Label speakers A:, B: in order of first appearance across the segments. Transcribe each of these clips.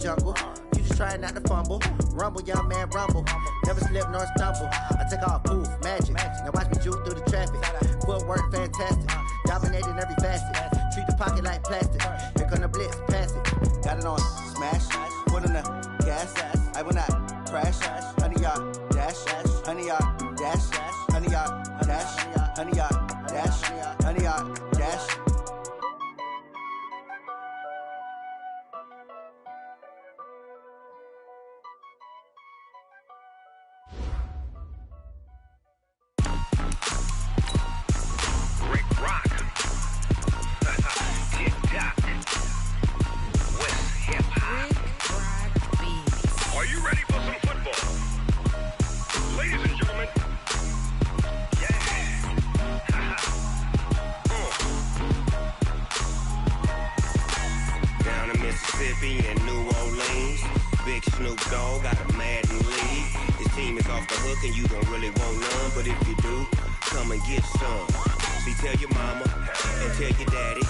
A: jungle. You just trying not to fumble. Rumble, young man, rumble. Never slip nor stumble. I take off, poof, magic. Now watch me juke through the traffic. Footwork, fantastic. Dominating every facet. Treat the pocket like plastic. Here come the blitz, pass it. Got it on, smash. Put in the gas. I will not crash. Honey, y'all, dash. Honey, y'all, dash. Honey, y'all, dash. Honey, y'all, dash. Honey, y'all, dash.
B: And New Orleans, Big Snoop Dogg got a Madden league. His team is off the hook and you don't really want none, but if you do, come and get some. See, tell your mama and tell your daddy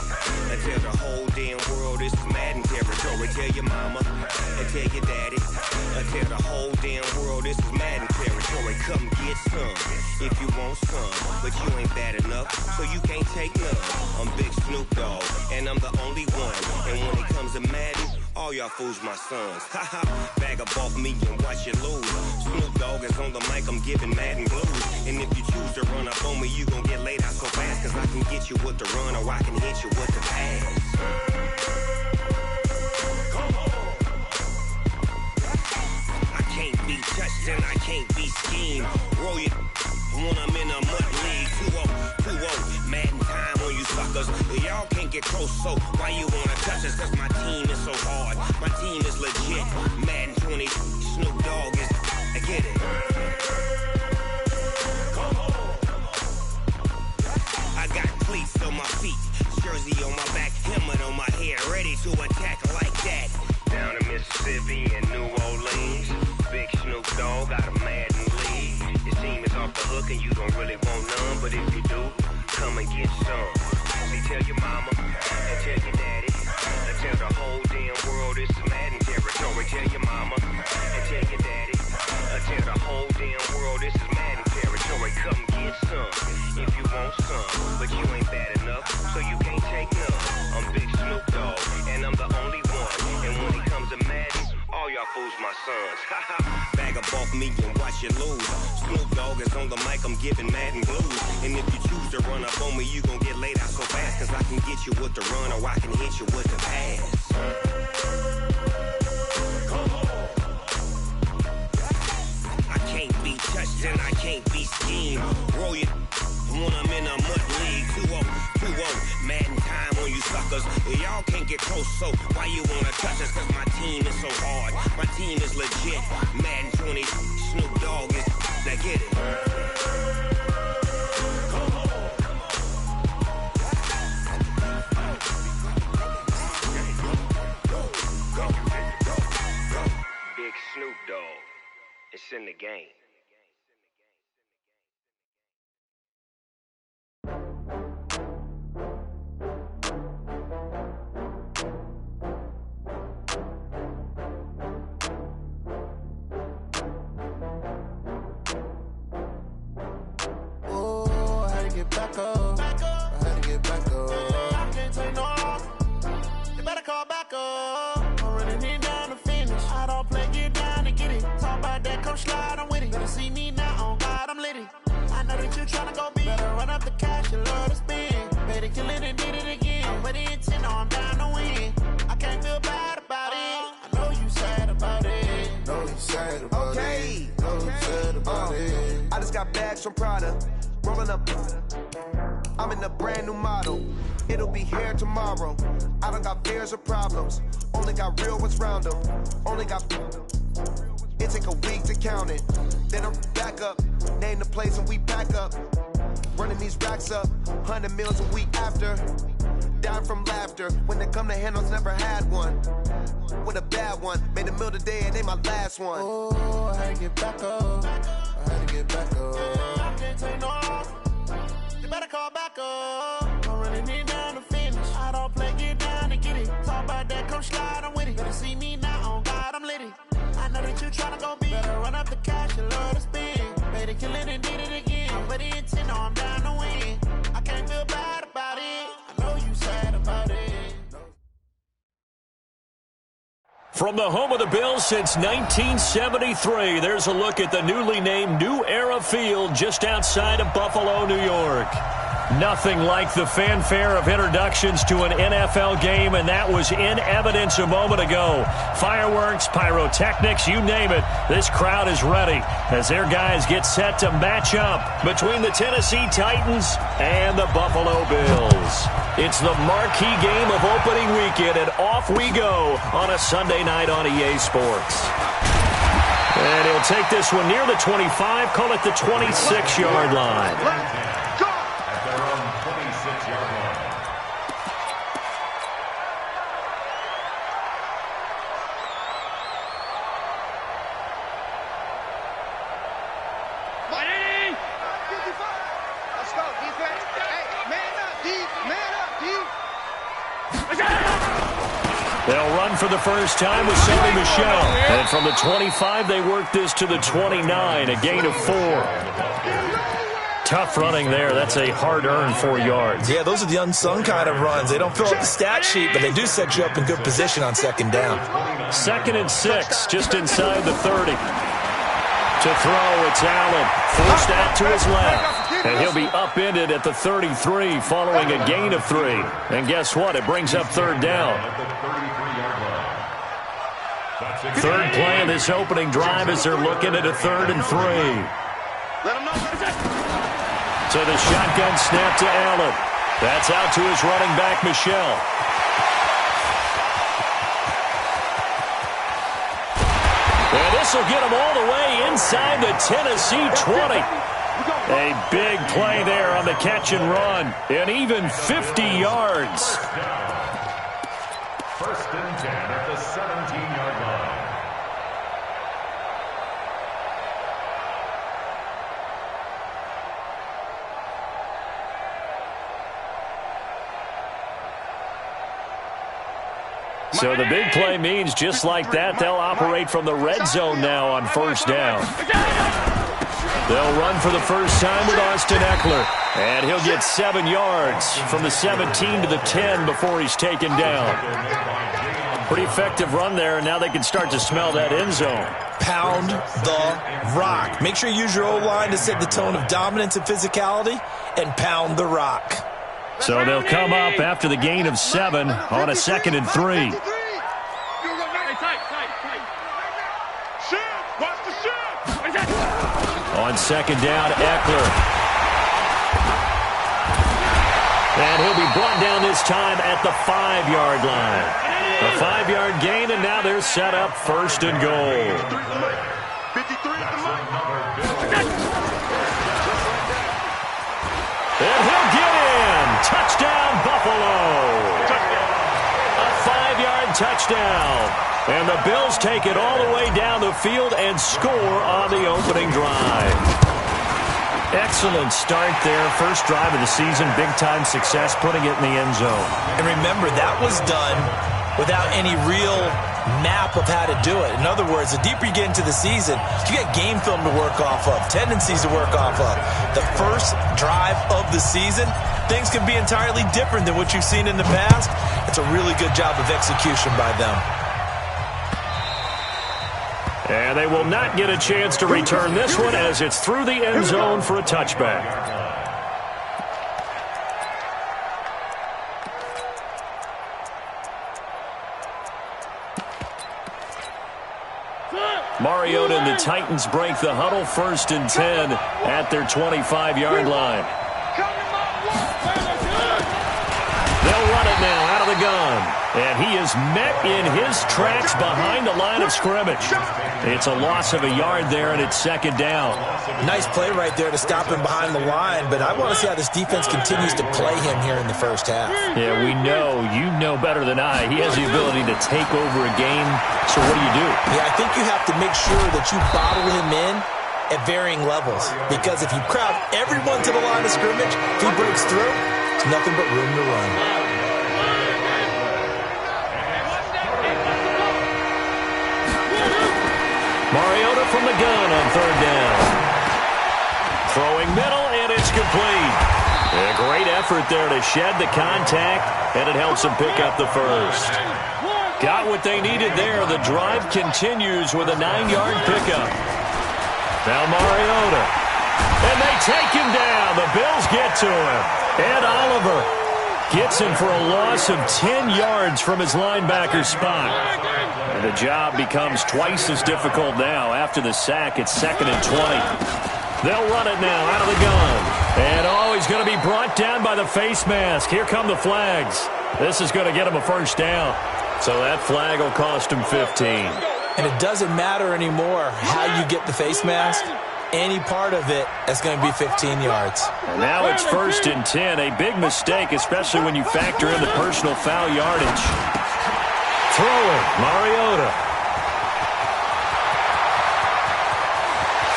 B: and tell the whole damn world this is Madden territory. Tell your mama and tell your daddy and tell the whole damn world this is Madden territory. Come get some if you want some, but you ain't bad enough, so you can't take none. I'm Big Snoop Dogg and I'm the only one, and when it comes to Madden, all y'all fools my sons. Haha, bag up off me and watch you lose. Snoop Dogg is on the mic, I'm giving Madden blues. And if you choose to run up on me, you gon' get laid out so fast, cause I can get you with the run or I can hit you with the pass. Come on. I can't be touched and I can't be schemed. Roll it when I'm in a mud league. 2-0, Madden time on you suckers. Y'all can't get close, so why you wanna touch us? Cause my team is so hard, my team is legit. Madden 20, Snoop Dogg is, I get it. Come on. I got cleats on my feet, jersey on my back, helmet on my head, ready to attack like that. Down in Mississippi and New Orleans, Big Snoop Dogg got a Madden league. His team is off the hook and you don't really want none, but if you do, come and get some. See, tell your mama and tell your daddy and tell the whole damn world this is Madden territory. Tell your mama and tell your daddy and tell the whole damn world this is Madden territory. Come get some if you want some, but you ain't bad enough, so you can't take none. I'm Big Snoop Dogg and I'm the only one, and when it comes to Madden, all y'all fools my sons. Bag up off me and watch you lose. Snoop Dogg is on the mic, I'm giving Madden blues. And if you choose to run up on me, you gon' get laid out so fast, cause I can get you with the run or I can hit you with the pass. Come on. I can't be touched and I can't be schemed. Roll it when I'm in a mud league. 2-0, Madden time on you suckers. Y'all can't get close, so why you wanna touch us? Cause my team is so hard, my team is legit. Madden 20, Snoop Dogg is, now get it. Come on. Go. Big Snoop Dogg, it's in the game.
A: Back up. I had to get back up. I can't take no loss. You better call back up. I'm running it down to finish. I don't play, get down and get it. Talk about that, come slide, I'm with it. Better see me now, on God, I'm litty. I know that you tryna go big. Better run up the cash, you love to spend. Better kill it and did it again. I'm with the intent, I'm down to win. I can't feel bad about it. I know you sad about it.
C: Know you sad about it. Know you sad about it. I just got bags from Prada. Rolling up, I'm in a brand new model. It'll be here tomorrow. I don't got fears or problems. Only got real ones round them. Only got. It take a week to count it. Then I'm back up. Name the place and we pack up. Running these racks up. 100 meals a week after. Dying from laughter. When they come to handles, never had one. With a bad one. Made a meal today and they my last one.
A: Oh, I had to get back up. I had to get back up. I can't take no loss. You better call back up. I'm running it down to finish. I don't play, get down and get it. Talk about that, come slide, I'm with it. Better see me now, on
D: you tryna go be? Better run up the cash and love to spend. Better kill it and did it again. I'm ready to know I'm down to win. I can't feel bad about it. I know you sad about it.
E: From the home of the Bills since 1973, there's a look at the newly named New Era Field just outside of Buffalo, New York. Nothing like the fanfare of introductions to an NFL game, and that was in evidence a moment ago. Fireworks, pyrotechnics, you name it. This crowd is ready as their guys get set to match up between the Tennessee Titans and the Buffalo Bills. It's the marquee game of opening weekend, and off we go on a Sunday night on EA Sports. And he'll take this one near the 25, call it the 26-yard line. They'll run for the first time with Sony Michel. And from the 25, they work this to the 29, a gain of 4. Tough running there. That's a hard-earned 4 yards.
F: Yeah, those are the unsung kind of runs. They don't fill up the stat sheet, but they do set you up in good position on second down.
E: 2nd and 6, just inside the 30. To throw, it's Allen. Forced out to his left. And he'll be upended at the 33 following a gain of 3. And guess what? It brings up 3rd down. Third play of this opening drive as they're looking at a 3rd and 3. So the shotgun snap to Allen. That's out to his running back, Michel. And this will get him all the way inside the Tennessee 20. A big play there on the catch and run. And even 50 yards.
G: 1st and 10 at the 17-yard line.
E: So the big play means just like that, they'll operate from the red zone now on 1st down. They'll run for the first time with Austin Eckler. And he'll get 7 yards from the 17 to the 10 before he's taken down. Pretty effective run there, and now they can start to smell that end zone.
F: Pound the rock. Make sure you use your O-line to set the tone of dominance and physicality, and pound the rock.
E: So they'll come up after the gain of 7 on a 2nd and 3. On 2nd down, Eckler. And he'll be brought down this time at the 5-yard line. A 5-yard gain, and now they're set up 1st and goal. And he'll get in. Touchdown, Buffalo. A 5-yard touchdown. And the Bills take it all the way down the field and score on the opening drive. Excellent start there. First drive of the season. Big-time success, putting it in the end zone.
F: And remember, that was done without any real map of how to do it. In other words, the deeper you get into the season, you get game film to work off of, tendencies to work off of. The first drive of the season, things can be entirely different than what you've seen in the past. It's a really good job of execution by them.
E: And they will not get a chance to return this one as it's through the end zone for a touchback. Mariota and the Titans break the huddle, 1st and 10 at their 25-yard line. They'll run it now out of the gun. And he is met in his tracks behind the line of scrimmage. It's a loss of a yard there, and it's 2nd down.
F: Nice play right there to stop him behind the line, but I want to see how this defense continues to play him here in the first half.
E: Yeah, we know. You know better than I. He has the ability to take over a game, so what do you do?
F: Yeah, I think you have to make sure that you bottle him in at varying levels, because if you crowd everyone to the line of scrimmage, if he breaks through, there's nothing but room to run.
E: Mariota from the gun on third down. Throwing middle, and it's complete. A great effort there to shed the contact, and it helps them pick up the first. Got what they needed there. The drive continues with a 9-yard pickup. Now Mariota. And they take him down. The Bills get to him. Ed Oliver gets him for a loss of 10 yards from his linebacker spot. And the job becomes twice as difficult now. After the sack, it's 2nd and 20. They'll run it now out of the gun. And he's going to be brought down by the face mask. Here come the flags. This is going to get him a first down. So that flag will cost him 15.
F: And it doesn't matter anymore how you get the face mask. Any part of it is going to be 15 yards.
E: And now it's 1st and 10. A big mistake, especially when you factor in the personal foul yardage. Throwing, Mariota.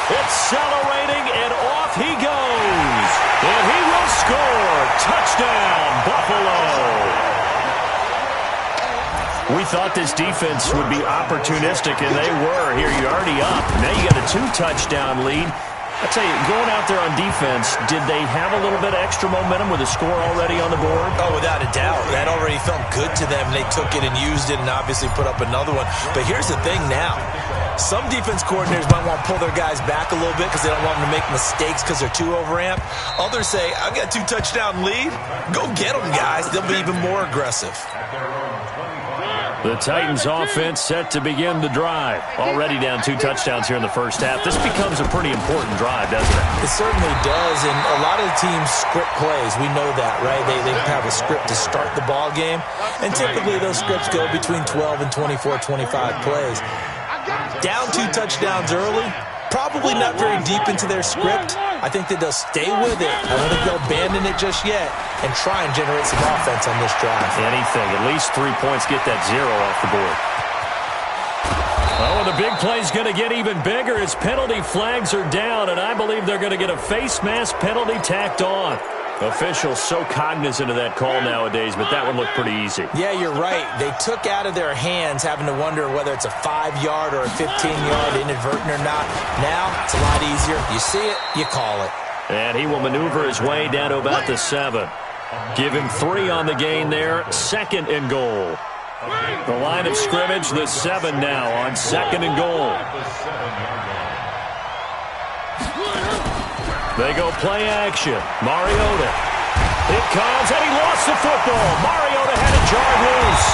E: Accelerating, and off he goes. And he will score. Touchdown, Buffalo. We thought this defense would be opportunistic, and they were. Here, you're already up. Now you got a 2-touchdown lead. I tell you, going out there on defense, did they have a little bit of extra momentum with a score already on the board?
F: Oh, without a doubt. That already felt good to them. They took it and used it and obviously put up another one. But here's the thing now. Some defense coordinators might want to pull their guys back a little bit because they don't want them to make mistakes because they're too overamped. Others say, I've got a 2-touchdown lead. Go get them, guys. They'll be even more aggressive.
E: The Titans offense set to begin the drive. Already down 2 touchdowns here in the first half. This becomes a pretty important drive, doesn't it?
F: It certainly does, and a lot of the teams script plays. We know that, right? They have a script to start the ball game, and typically those scripts go between 12 and 24, 25 plays. Down 2 touchdowns early, probably not very deep into their script. I think that they'll stay with it. I don't think they'll abandon it just yet and try and generate some offense on this drive.
E: Anything. At least 3 points, get that 0 off the board. Oh, and the big play's going to get even bigger as penalty flags are down, and I believe they're going to get a face mask penalty tacked on. Officials so cognizant of that call nowadays, but that one looked pretty easy.
F: Yeah, you're right. They took out of their hands having to wonder whether it's a 5-yard or a 15-yard inadvertent or not. Now, it's a lot easier. You see it, you call it.
E: And he will maneuver his way down to about the 7. Give him 3 on the gain there. 2nd and goal. The line of scrimmage, the 7 now on 2nd and goal. They go play action. Mariota. It comes, and he lost the football. Mariota had it jarred loose.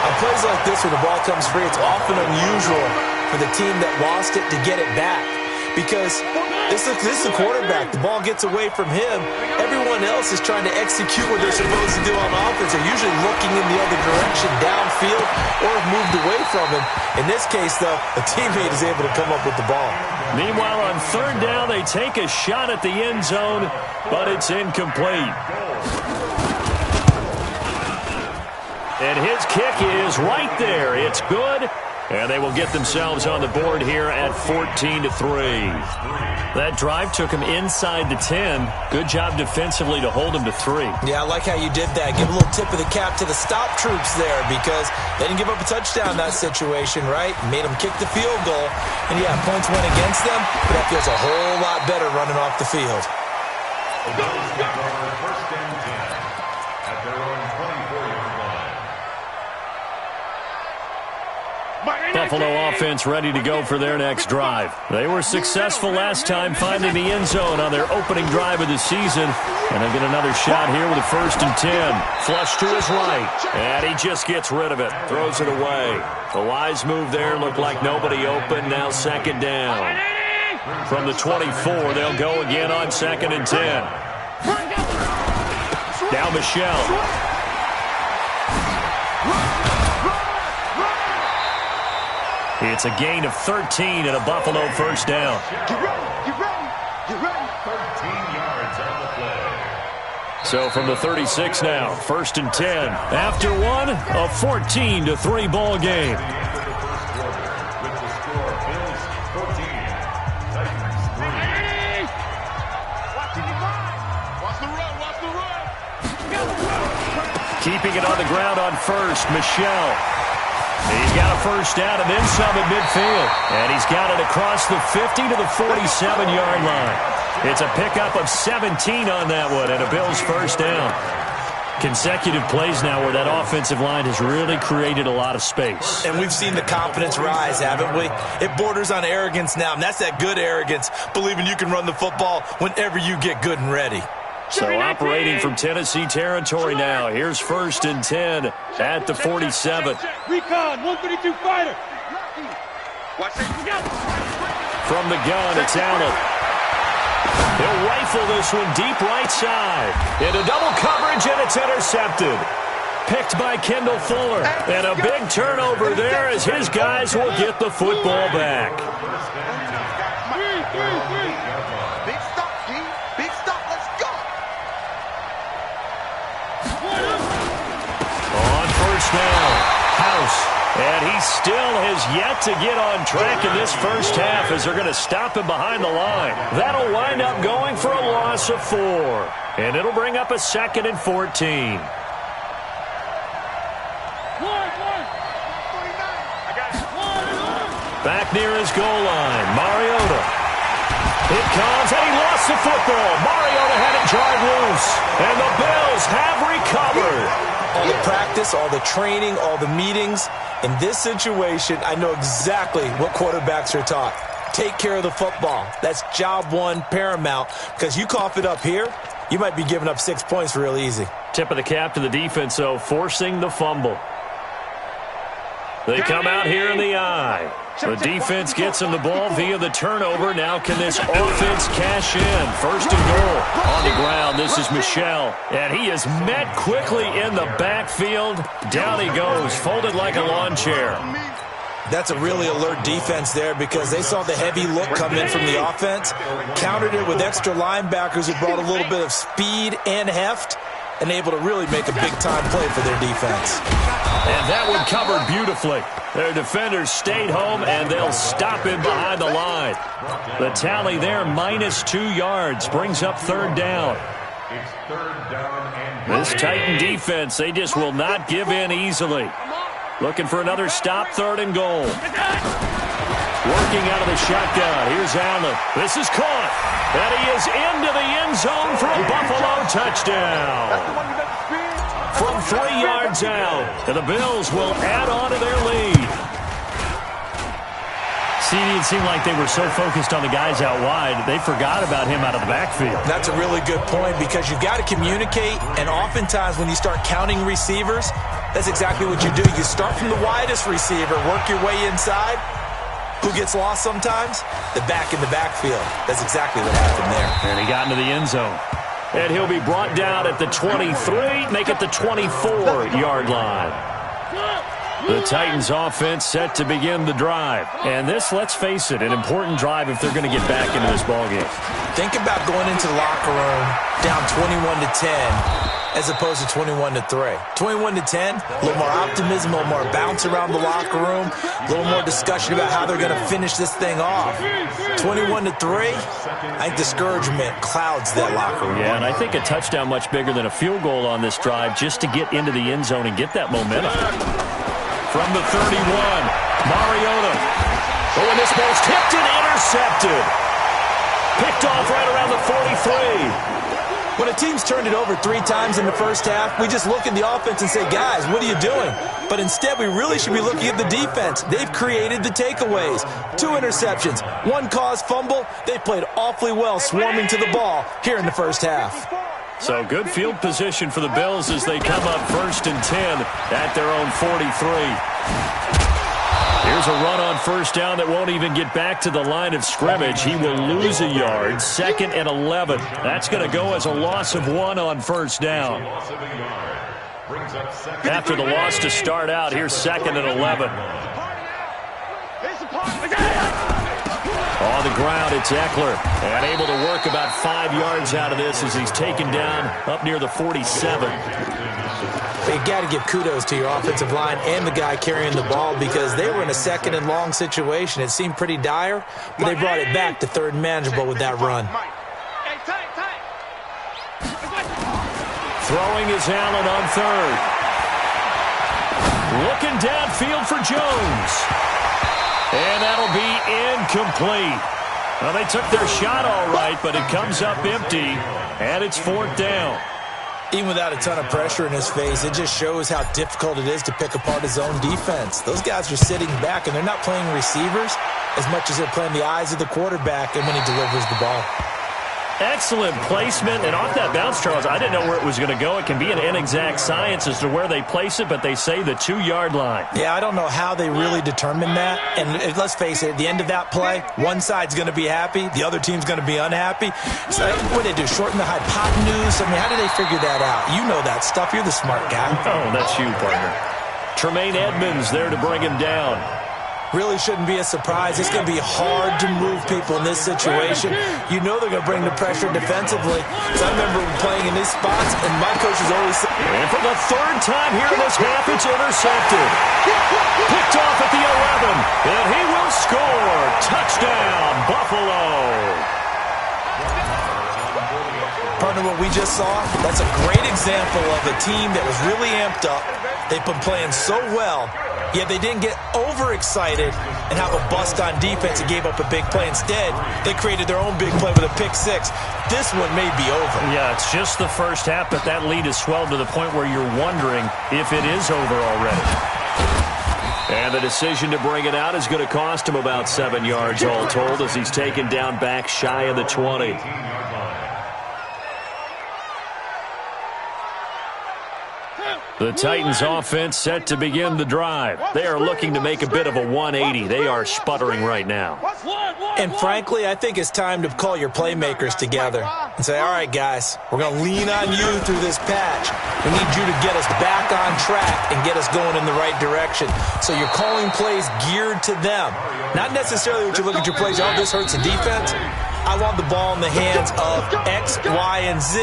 F: On plays like this where the ball comes free, it's often unusual for the team that lost it to get it back. Because this is the quarterback. The ball gets away from him. Everyone else is trying to execute what they're supposed to do on offense. They're usually looking in the other direction, downfield, or have moved away from him. In this case, though, a teammate is able to come up with the ball.
E: Meanwhile, on 3rd down, they take a shot at the end zone, but it's incomplete. And his kick is right there. It's good. And they will get themselves on the board here at 14-3. That drive took them inside the 10. Good job defensively to hold them to 3.
F: Yeah, I like how you did that. Give a little tip of the cap to the stop troops there because they didn't give up a touchdown in that situation, right? Made them kick the field goal. And, yeah, points went against them, but that feels a whole lot better running off the field.
G: First and 10 at their own 24-yard line.
E: Buffalo offense ready to go for their next drive. They were successful last time finding the end zone on their opening drive of the season. And they'll get another shot here with a 1st and 10. Flush to his right. And he just gets rid of it. Throws it away. The wise move there. Looked like nobody open. Now 2nd down. From the 24, they'll go again on 2nd and 10. Now Michelle. It's a gain of 13 and a Buffalo first down.
G: Get ready. 13 yards on the play.
E: So from the 36 now, 1st and 10. After one, a 14-3 ball game.
G: With the score, Bills 14, Titans 3.
D: Watch the run.
E: Keeping it on the ground on 1st, Michelle. He's got a first down and then some at midfield. And he's got it across the 50 to the 47-yard line. It's a pickup of 17 on that one and a Bills first down. Consecutive plays now where that offensive line has really created a lot of space.
F: And we've seen the confidence rise, haven't we? It borders on arrogance now, and that's that good arrogance, believing you can run the football whenever you get good and ready.
E: So operating from Tennessee territory now. Here's 1st and 10 at the 47.
H: Recon, 132 fighter.
E: From the gun, it's Allen. He'll rifle this one deep right side. Into double coverage, and it's intercepted. Picked by Kendall Fuller. And a big turnover there as his guys will get the football back.
C: Big stop, G. Big stop. Let's go.
E: On first down, House. And he still has yet to get on track in this first half as they're going to stop him behind the line. That'll wind up going for a loss of 4. And it'll bring up a 2nd and 14. Back near his goal line, Mariota. It comes, and he lost the football. Mariota had it jarred loose. And the Bills have recovered.
F: All the practice, all the training, all the meetings. In this situation, I know exactly what quarterbacks are taught. Take care of the football. That's job one, paramount. Because you cough it up here, you might be giving up 6 points real easy.
E: Tip of the cap to the defense, though, forcing the fumble. They come out here in the eye. The defense gets him the ball via the turnover. Now can this offense cash in? 1st and goal. On the ground, this is Michel. And he is met quickly in the backfield. Down he goes, folded like a lawn chair.
F: That's a really alert defense there because they saw the heavy look come in from the offense, countered it with extra linebackers who brought a little bit of speed and heft, and able to really make a big-time play for their defense.
E: And that one covered beautifully. Their defenders stayed home, and they'll stop him behind the line. The tally there, -2 yards, brings up 3rd down. This Titan defense, they just will not give in easily. Looking for another stop, 3rd and goal. Working out of the shotgun. Here's Allen. This is caught. And he is into the end zone for a Buffalo touchdown. From 3 yards out. And the Bills will add on to their lead. It seemed like they were so focused on the guys out wide, they forgot about him out of the backfield.
F: That's a really good point because you've got to communicate, and oftentimes when you start counting receivers, that's exactly what you do. You start from the widest receiver, work your way inside. Who gets lost sometimes? The back in the backfield. That's exactly what happened there.
E: And he got into the end zone. And he'll be brought down at the 23, make it the 24-yard line. The Titans offense set to begin the drive. And this, let's face it, an important drive if they're going to get back into this ballgame.
F: Think about going into the locker room down 21-10 as opposed to 21-3. 21-10, a little more optimism, a little more bounce around the locker room, a little more discussion about how they're going to finish this thing off. 21-3, I think discouragement clouds that locker room.
E: Yeah, and I think a touchdown much bigger than a field goal on this drive just to get into the end zone and get that momentum. From the 31, Mariota. Oh, and this ball's tipped and intercepted. Picked off right around the 43.
F: When a team's turned it over 3 times in the first half, we just look at the offense and say, guys, what are you doing? But instead, we really should be looking at the defense. They've created the takeaways. 2 interceptions, 1 caused fumble. They played awfully well swarming to the ball here in the first half.
E: So good field position for the Bills as they come up 1st and 10 at their own 43. Here's a run on first down that won't even get back to the line of scrimmage. He will lose a yard. 2nd and 11. That's going to go as a loss of 1 on first down. After the loss to start out, here's 2nd and 11. On the ground, it's Eckler. And able to work about 5 yards out of this as he's taken down up near the 47.
F: You got to give kudos to your offensive line and the guy carrying the ball because they were in a 2nd and long situation. It seemed pretty dire, but they brought it back to 3rd and manageable with that run.
E: Throwing is Allen on 3rd. Looking downfield for Jones. And that'll be incomplete. Well, they took their shot all right, but it comes up empty, and it's 4th down.
F: Even without a ton of pressure in his face, it just shows how difficult it is to pick apart his own defense. Those guys are sitting back, and they're not playing receivers as much as they're playing the eyes of the quarterback and when he delivers the ball.
E: Excellent placement, and off that bounce, Charles, I didn't know where it was going to go. It can be an inexact science as to where they place it, but they say the 2-yard line.
F: Yeah, I don't know how they really determine that. And let's face it, at the end of that play, one side's going to be happy, the other team's going to be unhappy. So what do they do, shorten the hypotenuse? I mean, how do they figure that out? You know that stuff. You're the smart guy.
E: Oh, that's you, partner. Tremaine Edmonds there to bring him down.
F: Really shouldn't be a surprise. It's going to be hard to move people in this situation. You know they're going to bring the pressure defensively. So I remember playing in these spots, and my coaches always said...
E: And for the 3rd time here in this half, it's intercepted. Picked off at the 11, and he will score. Touchdown, Buffalo.
F: Partner, what we just saw, that's a great example of a team that was really amped up. They've been playing so well, yet they didn't get overexcited and have a bust on defense and gave up a big play. Instead, they created their own big play with a pick-6. This one may be over.
E: Yeah, it's just the first half, but that lead has swelled to the point where you're wondering if it is over already. And the decision to bring it out is going to cost him about 7 yards all told as he's taken down back shy of the 20. The Titans offense set to begin the drive. They are looking to make a bit of a 180. They are sputtering right now.
F: And frankly, I think it's time to call your playmakers together and say, all right, guys, we're going to lean on you through this patch. We need you to get us back on track and get us going in the right direction. So you're calling plays geared to them. Not necessarily what you look at your plays, oh, this hurts the defense. I want the ball in the hands of X, Y, and Z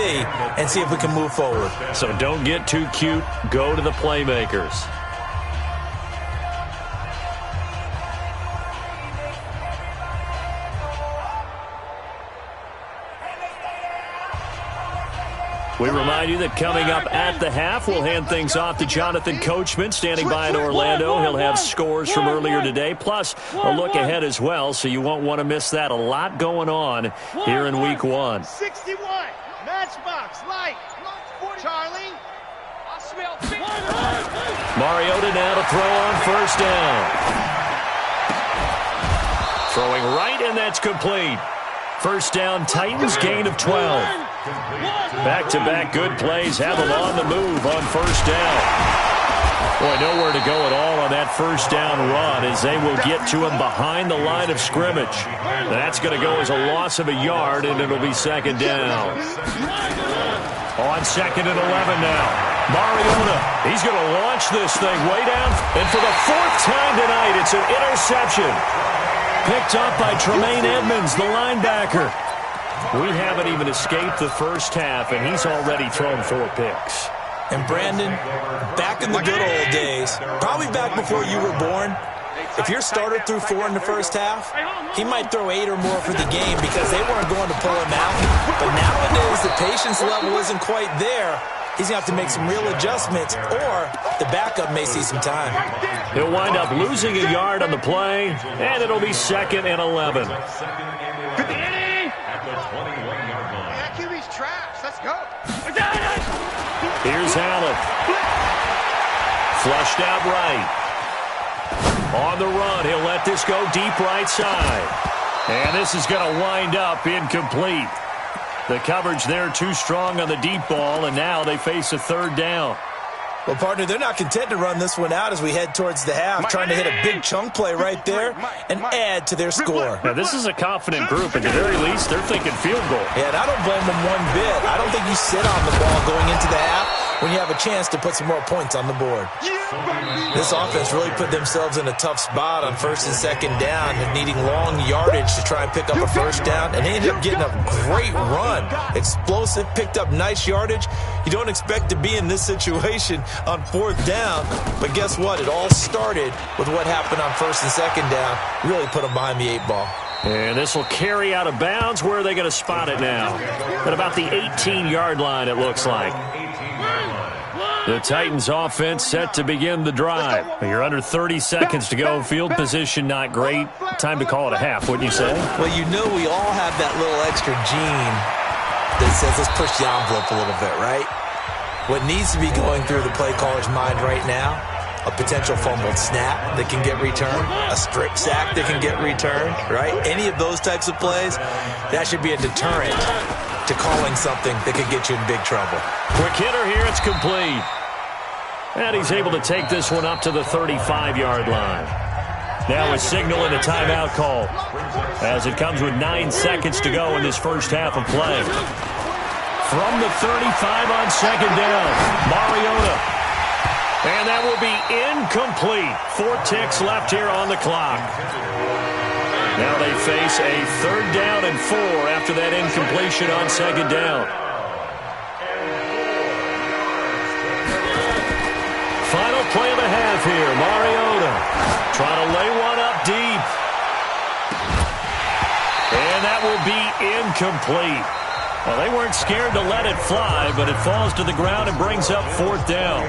F: and see if we can move forward.
E: So don't get too cute. Go to the playmakers. We remind you that coming up at the half, we'll hand things off to Jonathan Coachman, standing by in Orlando. He'll have scores from earlier today, plus a look ahead as well, so you won't want to miss that. A lot going on here in Week 1.
H: 61, Matchbox, Light, Charlie.
E: Mariota now to throw on first down. Throwing right, and that's complete. First down, Titans, gain of 12. Back-to-back good plays have them on the move on first down. Boy, nowhere to go at all on that first down run as they will get to him behind the line of scrimmage. That's going to go as a loss of a yard, and it'll be second down. On 2nd and 11 now. Mariota, he's going to launch this thing way down. And for the 4th time tonight, it's an interception. Picked up by Tremaine Edmonds, the linebacker. We haven't even escaped the first half, and he's already thrown 4 picks.
F: And Brandon, back in the good old days, probably back before you were born, if your starter threw 4 in the first half, he might throw 8 or more for the game because they weren't going to pull him out. But nowadays, the patience level isn't quite there. He's going to have to make some real adjustments, or the backup may see some time.
E: He'll wind up losing a yard on the play, and it'll be 2nd and 11.
H: QB's trash. Let's go.
E: Here's Allen. Flushed out right. On the run, he'll let this go deep right side. And this is going to wind up incomplete. The coverage there too strong on the deep ball, and now they face a 3rd down.
F: Well, partner, they're not content to run this one out as we head towards the half, trying to hit a big chunk play right there and add to their score.
E: Now, this is a confident group. At the very least, they're thinking field goal.
F: Yeah, and I don't blame them one bit. I don't think you sit on the ball going into the half when you have a chance to put some more points on the board. This offense really put themselves in a tough spot on 1st and 2nd down and needing long yardage to try and pick up a first down, and they ended up getting a great run. Explosive, picked up nice yardage. You don't expect to be in this situation on 4th down, but guess what? It all started with what happened on 1st and 2nd down. Really put them behind the 8 ball.
E: And this will carry out of bounds. Where are they going to spot it now? At about the 18-yard line, it looks like. The Titans offense set to begin the drive. You're under 30 seconds to go. Field position not great. Time to call it a half, wouldn't you say?
F: Well, you know we all have that little extra gene that says let's push the envelope a little bit, right? What needs to be going through the play caller's mind right now, a potential fumbled snap that can get returned, a strip sack that can get returned, right? Any of those types of plays, that should be a deterrent to calling something that could get you in big trouble.
E: Quick hitter here, it's complete. And he's able to take this one up to the 35-yard line. Now a signal and a timeout call as it comes with 9 seconds to go in this first half of play. From the 35 on second down, Mariota. And that will be incomplete. 4 ticks left here on the clock. Now they face a 3rd down and 4 after that incompletion on second down. Final play of the half here. Mariota trying to lay one up deep. And that will be incomplete. Well, they weren't scared to let it fly, but it falls to the ground and brings up 4th down.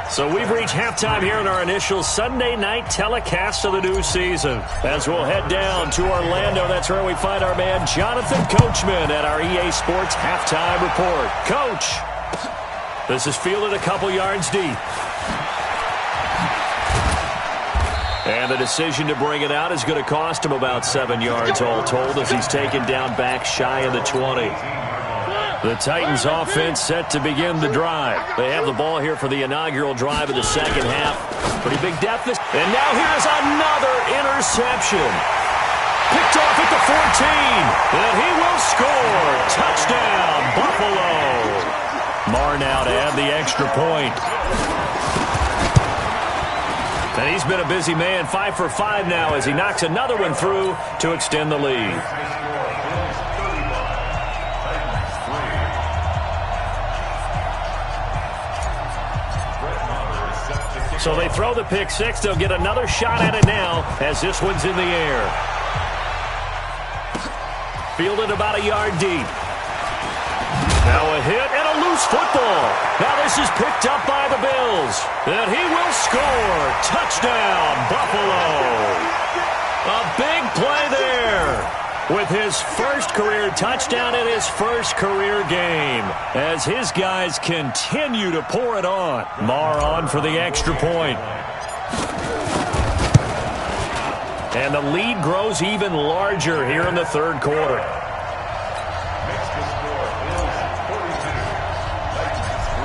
E: So we've reached halftime here in our initial Sunday night telecast of the new season. As we'll head down to Orlando, that's where we find our man Jonathan Coachman at our EA Sports Halftime Report. Coach, this is fielded a couple yards deep. And the decision to bring it out is going to cost him about 7 yards all told as he's taken down back shy of the 20. The Titans offense set to begin the drive. They have the ball here for the inaugural drive of the second half. Pretty big deficit. And now here's another interception. Picked off at the 14. And he will score. Touchdown, Buffalo. Marr now to add the extra point. And he's been a busy man, 5 for 5 now as he knocks another one through to extend the lead. So they throw the pick six. They'll get another shot at it now as this one's in the air. Fielded about a yard deep. Now a hit and a loose football. Now this is picked up by the Bills. And he will score. Touchdown, Buffalo. A big play there. With his first career touchdown in his first career game. As his guys continue to pour it on. Marr on for the extra point. And the lead grows even larger here in the third quarter.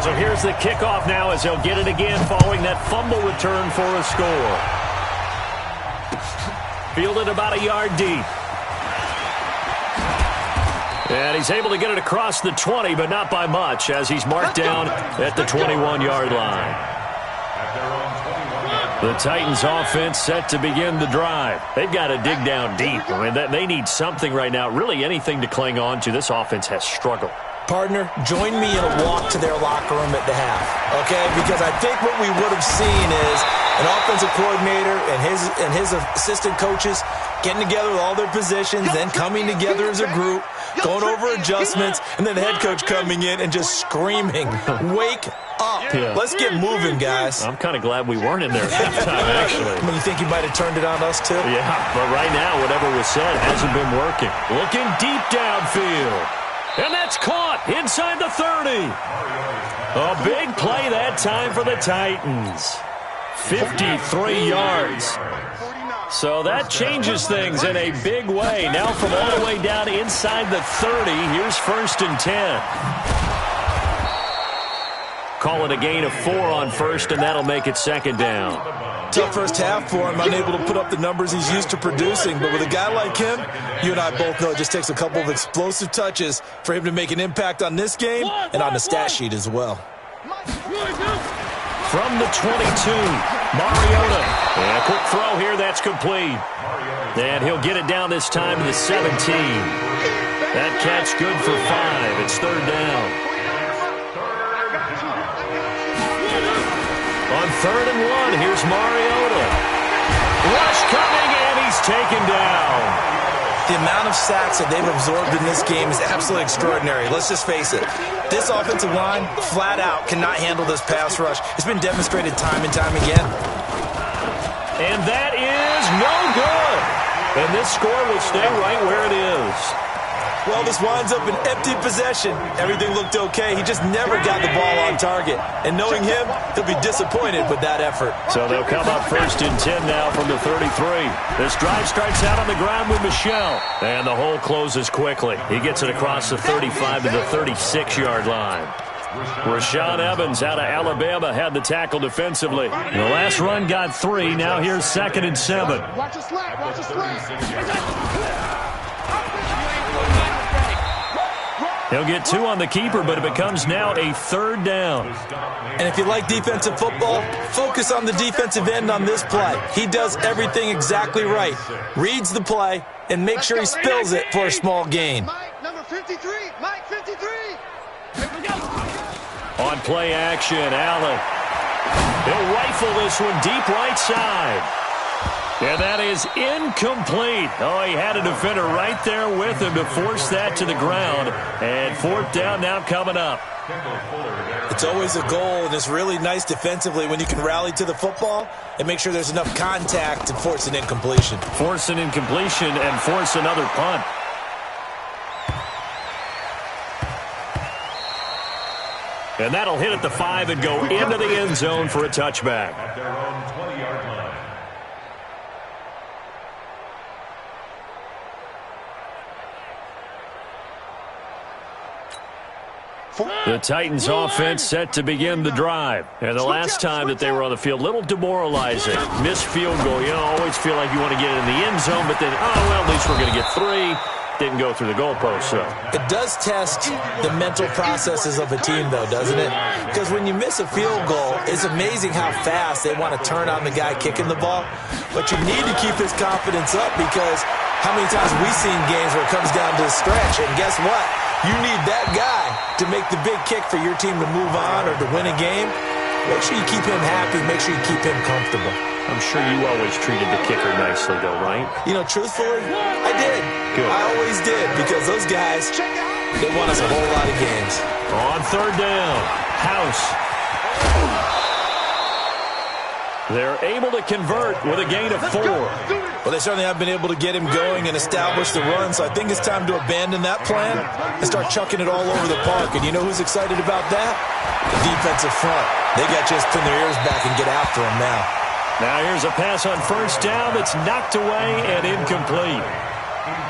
E: So here's the kickoff now as they'll get it again following that fumble return for a score. Fielded about a yard deep. And he's able to get it across the 20, but not by much as he's marked down at the 21-yard line. The Titans offense set to begin the drive. They've got to dig down deep. I mean, they need something right now, really anything to cling on to. This offense has struggled.
F: Partner, join me in a walk to their locker room at the half, okay? Because I think what we would have seen is an offensive coordinator and his assistant coaches getting together with all their positions, then coming together as a group, going over adjustments, and then the head coach coming in and just screaming, wake up. Yeah. Let's get moving, guys.
E: I'm kind of glad we weren't in there at halftime, actually.
F: I mean, you think he might have turned it on us, too?
E: Yeah, but right now, whatever was said hasn't been working. Looking deep downfield. And that's caught inside the 30. A big play that time for the Titans. 53 yards. So that changes things in a big way. Now from all the way down inside the 30, here's 1st and 10. Call it a gain of 4 on first, and that'll make it 2nd down.
F: Tough first half for him, unable to put up the numbers he's used to producing. But with a guy like him, you and I both know it just takes a couple of explosive touches for him to make an impact on this game and on the stat sheet as well.
E: From the 22, Mariota. And a quick throw here, that's complete. And he'll get it down this time to the 17. That catch good for 5. It's 3rd down. On 3rd and 1, here's Mariota. Rush coming, and he's taken down.
F: The amount of sacks that they've absorbed in this game is absolutely extraordinary. Let's just face it. This offensive line, flat out, cannot handle this pass rush. It's been demonstrated time and time again.
E: And that is no good. And this score will stay right where it is.
F: Well, this winds up in empty possession. Everything looked okay. He just never got the ball on target. And knowing him, he'll be disappointed with that effort.
E: So they'll come up 1st and 10 now from the 33. This drive starts out on the ground with Michel. And the hole closes quickly. He gets it across the 35 to the 36-yard line. Rashaan Evans out of Alabama had the tackle defensively. The last run got 3. Now here's 2nd and 7.
H: Watch the slap. Watch the slap.
E: He'll get 2 on the keeper, but it becomes now a 3rd down.
F: And if you like defensive football, focus on the defensive end on this play. He does everything exactly right. Reads the play and makes sure he spills it for a small gain.
H: Mike, number 53. Mike, 53.
E: On play action, Allen. He'll rifle this one deep right side. And that is incomplete. Oh, he had a defender right there with him to force that to the ground. And 4th down now coming up.
F: It's always a goal, and it's really nice defensively when you can rally to the football and make sure there's enough contact to force an incompletion.
E: Force an incompletion and force another punt. And that'll hit at the 5 and go into the end zone for a touchback.
G: At their own 20-yard line.
E: The Titans offense set to begin the drive. And the last time that they were on the field, a little demoralizing. Missed field goal. You always feel like you want to get it in the end zone, but then, oh, well, at least we're going to get 3. Didn't go through the goalpost, so.
F: It does test the mental processes of a team, though, doesn't it? Because when you miss a field goal, it's amazing how fast they want to turn on the guy kicking the ball. But you need to keep his confidence up, because how many times have we seen games where it comes down to a stretch, and guess what? You need that guy to make the big kick for your team to move on or to win a game. Make sure you keep him happy. Make sure you keep him comfortable.
E: I'm sure you always treated the kicker nicely, though, right?
F: You know, truthfully, I did.
E: Good.
F: I always did, because those guys, they won us a whole lot of games.
E: On 3rd down, House. They're able to convert with a gain of 4.
F: Well, they certainly have been able to get him going and establish the run, so I think it's time to abandon that plan and start chucking it all over the park. And you know who's excited about that? The defensive front. They got to just pin their ears back and get after him now.
E: Now here's a pass on 1st down that's knocked away and incomplete.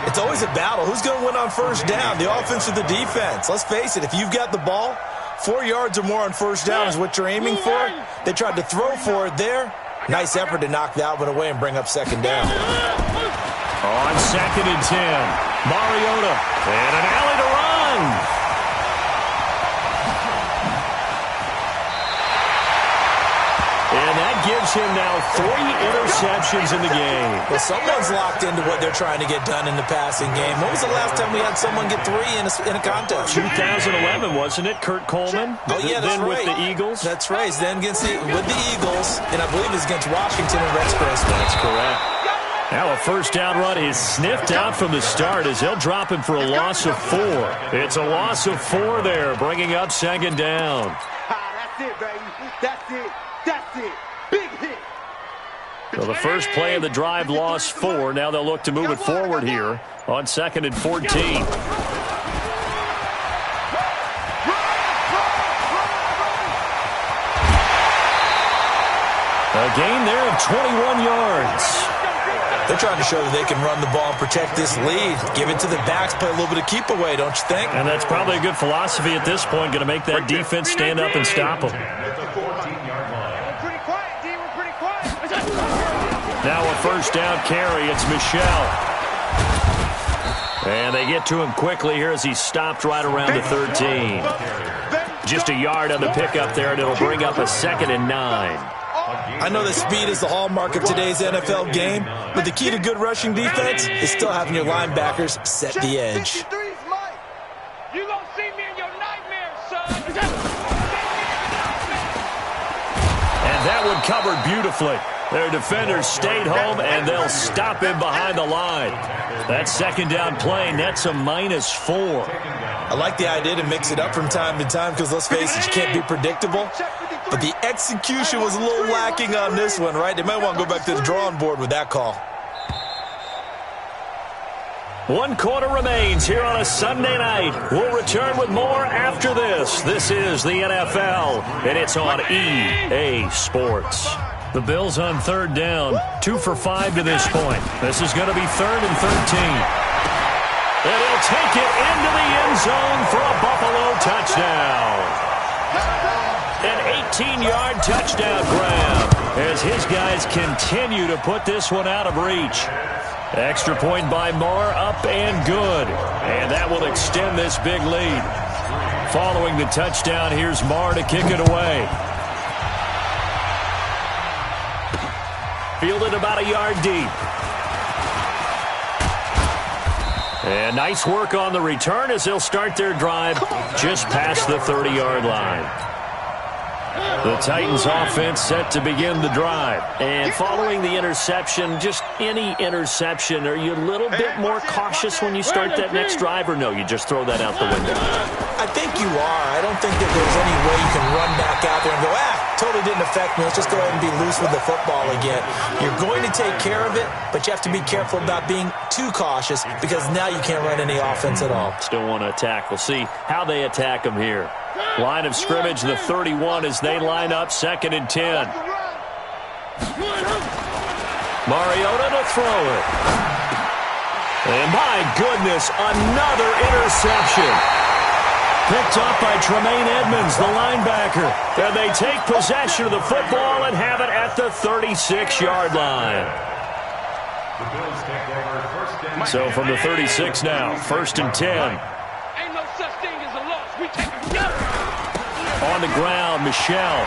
F: It's always a battle. Who's going to win on 1st down, the offense or the defense? Let's face it, if you've got the ball, 4 yards or more on 1st down is what you're aiming for. They tried to throw for it there. Nice effort to knock that one away and bring up 2nd down.
E: On 2nd and 10, Mariota, and an alley to run. And that gives him now 3 interceptions in the game.
F: Well, someone's locked into what they're trying to get done in the passing game. When was the last time we had someone get 3 in a contest?
E: 2011, wasn't it? Kurt Coleman?
F: Oh, yeah, that's
E: then
F: right.
E: with the Eagles?
F: That's right. Then with the Eagles, and I believe it's against Washington and Rex Grossman.
E: That's correct. Now a 1st down run is sniffed out from the start as they'll drop him for a loss of 4. It's a loss of 4 there, bringing up 2nd down.
H: That's it, baby. That's it. That's it. Big hit.
E: So the first play of the drive lost 4. Now they'll look to move it forward here on 2nd and 14. A gain there of 21 yards.
F: They're trying to show that they can run the ball and protect this lead. Give it to the backs, play a little bit of keep away, don't you think?
E: And that's probably a good philosophy at this point, going to make that defense stand up and stop them. Now a 1st down carry. It's Michel. And they get to him quickly here as he's stopped right around the 13. Just a yard on the pickup there, and it'll bring up a 2nd and 9.
F: I know that speed is the hallmark of today's NFL game, but the key to good rushing defense is still having your linebackers set the edge.
H: You gonna see me in your nightmares, son.
E: And that one covered beautifully. Their defenders stayed home, and they'll stop him behind the line. That second down play nets a -4.
F: I like the idea to mix it up from time to time because, let's face it, you can't be predictable. But the execution was a little lacking on this one, right? They might want to go back to the drawing board with that call.
E: 1 quarter remains here on a Sunday night. We'll return with more after this. This is the NFL, and it's on EA Sports. The Bills on third down, 2 for 5 to this point. This is going to be 3rd and 13. And he'll take it into the end zone for a Buffalo touchdown. An 18-yard touchdown grab as his guys continue to put this one out of reach. Extra point by Marr, up and good. And that will extend this big lead. Following the touchdown, here's Marr to kick it away. Fielded about a yard deep. And nice work on the return as they'll start their drive just past the 30-yard line. The Titans offense set to begin the drive. And following the interception, just any interception, are you a little bit more cautious when you start that next drive, or no, you just throw that out the window?
F: I think you are. I don't think that there's any way you can run back out there and go, totally didn't affect me. Let's just go ahead and be loose with the football again. You're going to take care of it, but you have to be careful about being too cautious because now you can't run any offense at all.
E: Still want to attack. We'll see how they attack them here. Line of scrimmage, the 31 as they line up, 2nd and 10. Mariota to throw it. And my goodness, another interception. Picked up by Tremaine Edmonds, the linebacker. And they take possession of the football and have it at the 36-yard line. So from the 36 now, 1st and 10.
I: Ain't no such thing as a loss. We take them down.
E: On the ground, Michel.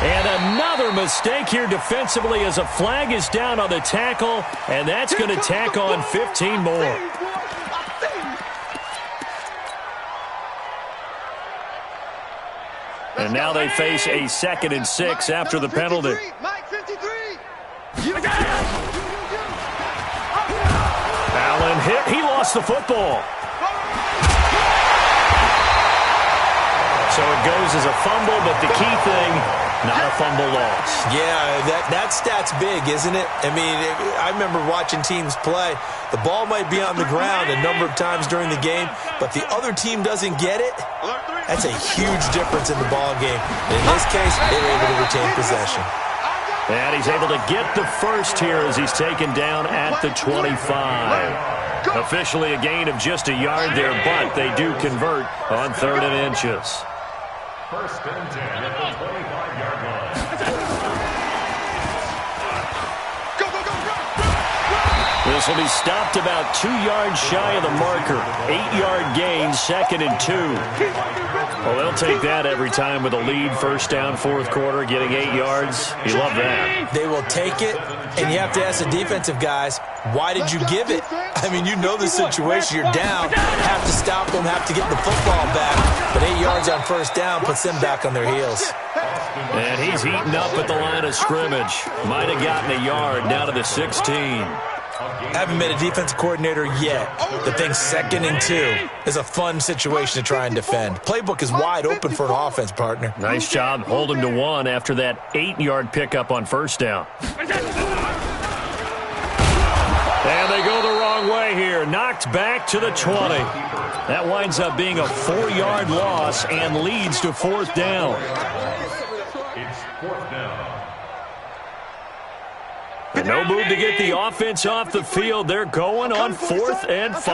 E: And another mistake here defensively as a flag is down on the tackle, and that's going to tack on 15 more. And now they face a 2nd and 6 after the penalty. Allen hit. He lost the football. So it goes as a fumble, but the key thing, not a fumble loss.
F: Yeah, that stat's big, isn't it? I mean, I remember watching teams play. The ball might be on the ground a number of times during the game, but the other team doesn't get it. That's a huge difference in the ball game. In this case, they were able to retain possession.
E: And he's able to get the first here as he's taken down at the 25. Officially a gain of just a yard there, but they do convert on 3rd and inches.
G: 1st and 10 at the 25-yard line.
E: This will be stopped about 2 yards shy of the marker. 8-yard gain, 2nd and 2. Well, they'll take that every time with a lead. 1st down, 4th quarter, getting 8 yards. You love that.
F: They will take it, and you have to ask the defensive guys, why did you give it? I mean, you know the situation. You're down, have to stop them, have to get the football back. But 8 yards on 1st down puts them back on their heels.
E: And he's eaten up at the line of scrimmage. Might have gotten a yard down to the 16.
F: Haven't been a defensive coordinator yet. The thing 2nd and 2 is a fun situation to try and defend. Playbook is wide open for an offense, partner.
E: Nice job holding to 1 after that 8-yard pickup on 1st down. And they go the wrong way here. Knocked back to the 20. That winds up being a 4-yard loss and leads to 4th down.
G: It's 4th down.
E: And no move to get the offense off the field. They're going on 4th and 5.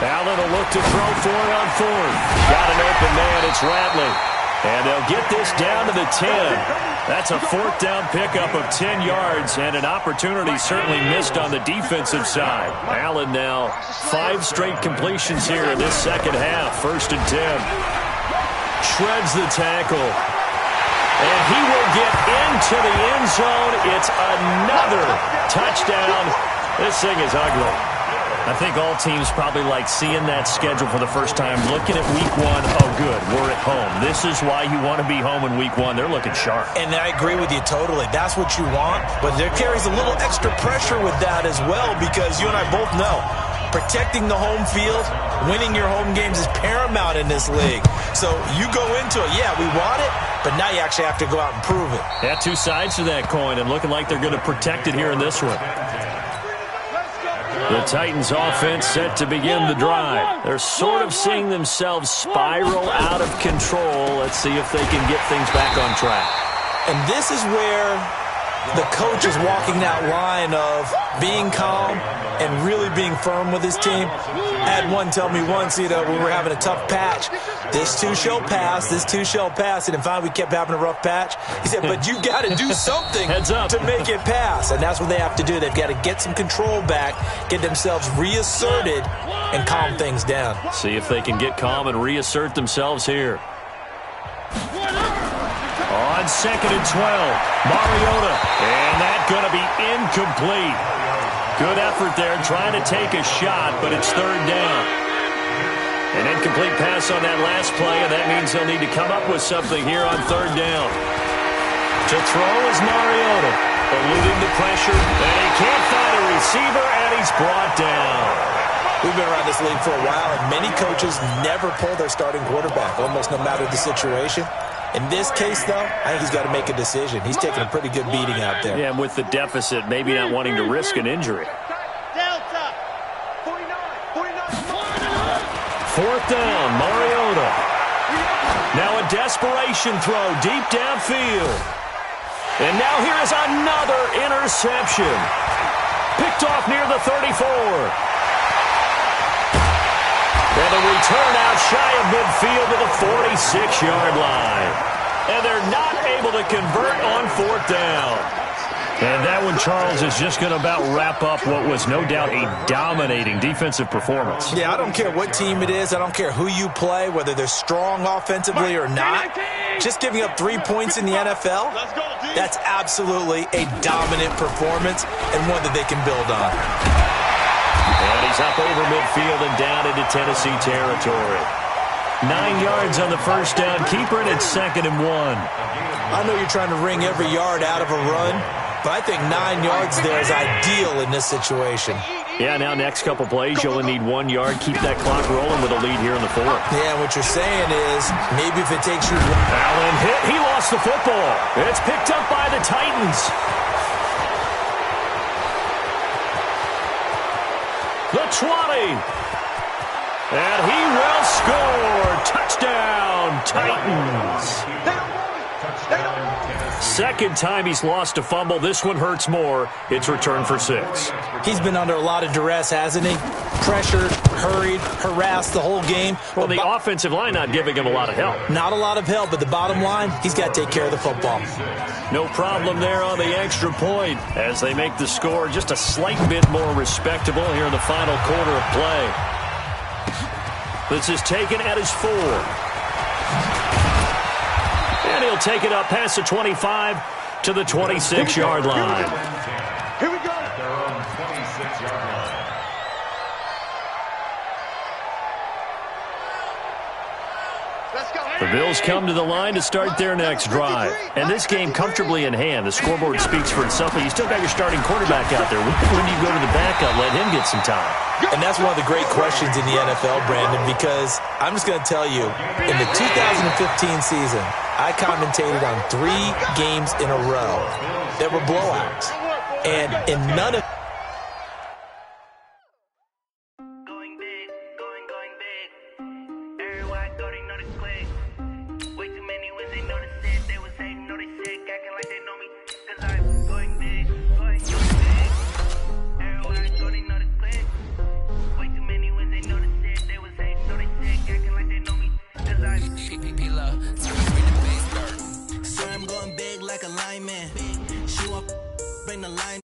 E: Allen will look to throw for it on 4th. Got an open man. It's Ratley. And they'll get this down to the 10. That's a 4th down pickup of 10 yards and an opportunity certainly missed on the defensive side. Allen now 5 straight completions here in this 2nd half. 1st and 10. Shreds the tackle. And he will get into the end zone. It's another touchdown. This thing is ugly. I think all teams probably like seeing that schedule for the first time, looking at week one. Oh, good, we're at home. This is why you want to be home in week one. They're looking sharp.
F: And I agree with you totally. That's what you want, but there carries a little extra pressure with that as well, because you and I both know protecting the home field, winning your home games is paramount in this league. So you go into it, yeah, we want it, but now you actually have to go out and prove it.
E: Yeah, two sides to that coin, and looking like they're going to protect it here in this one. The Titans offense set to begin the drive. They're sort of seeing themselves spiral out of control. Let's see if they can get things back on track.
F: And this is where the coach is walking that line of being calm and really being firm with his team. I had one tell me once, when we were having a tough patch, this too shall pass, this too shall pass. And finally we kept having a rough patch. He said, but you got to do something to make it pass. And that's what they have to do. They've got to get some control back, get themselves reasserted, and calm things down.
E: See if they can get calm and reassert themselves here. On 2nd and 12, Mariota, and that's going to be incomplete. Good effort there, trying to take a shot, but it's 3rd down. An incomplete pass on that last play, and that means they'll need to come up with something here on 3rd down. To throw is Mariota, eluding the pressure, and he can't find a receiver, and he's brought down.
F: We've been around this league for a while, and many coaches never pull their starting quarterback, almost no matter the situation. In this case, though, I think he's got to make a decision. He's taking a pretty good beating out there.
E: Yeah, and with the deficit, maybe not wanting to risk an injury.
H: Delta. 49.
E: 4th down, Mariota. Now a desperation throw deep downfield. And now here is another interception. Picked off near the 34. And a return out shy of midfield to the 46-yard line. And they're not able to convert on 4th down. And that one, Charles, is just going to about wrap up what was no doubt a dominating defensive performance.
F: Yeah, I don't care what team it is. I don't care who you play, whether they're strong offensively or not. Just giving up 3 points in the NFL, that's absolutely a dominant performance and one that they can build on.
E: And he's up over midfield and down into Tennessee territory. 9 yards on the first down. Keeper, and it's 2nd and 1.
F: I know you're trying to wring every yard out of a run, but I think 9 yards there is ideal in this situation.
E: Yeah, now next couple plays, you only need 1 yard. Keep that clock rolling with a lead here in the 4th.
F: Yeah, what you're saying is maybe if it takes you...
E: Allen hit. He lost the football. It's picked up by the Titans. The 20. And he will score. Touchdown, Titans. Second time he's lost a fumble. This one hurts more. It's returned for 6.
F: He's been under a lot of duress, hasn't he? Pressured, hurried, harassed the whole game.
E: Well, the offensive line not giving him a lot of help.
F: Not a lot of help, but the bottom line, he's got to take care of the football.
E: No problem there on the extra point as they make the score just a slight bit more respectable here in the final quarter of play. This is taken at his 4. And he'll take it up past the 25 to the 26-yard line.
H: Here we go.
G: Their own 26-yard line.
E: The Bills come to the line to start their next drive. And this game comfortably in hand. The scoreboard speaks for itself, but you still got your starting quarterback out there. When do you go to the backup, let him get some time?
F: And that's one of the great questions in the NFL, Brandon, because I'm just going to tell you, in the 2015 season, I commentated on 3 games in a row that were blowouts. And in none of...
J: Bring the line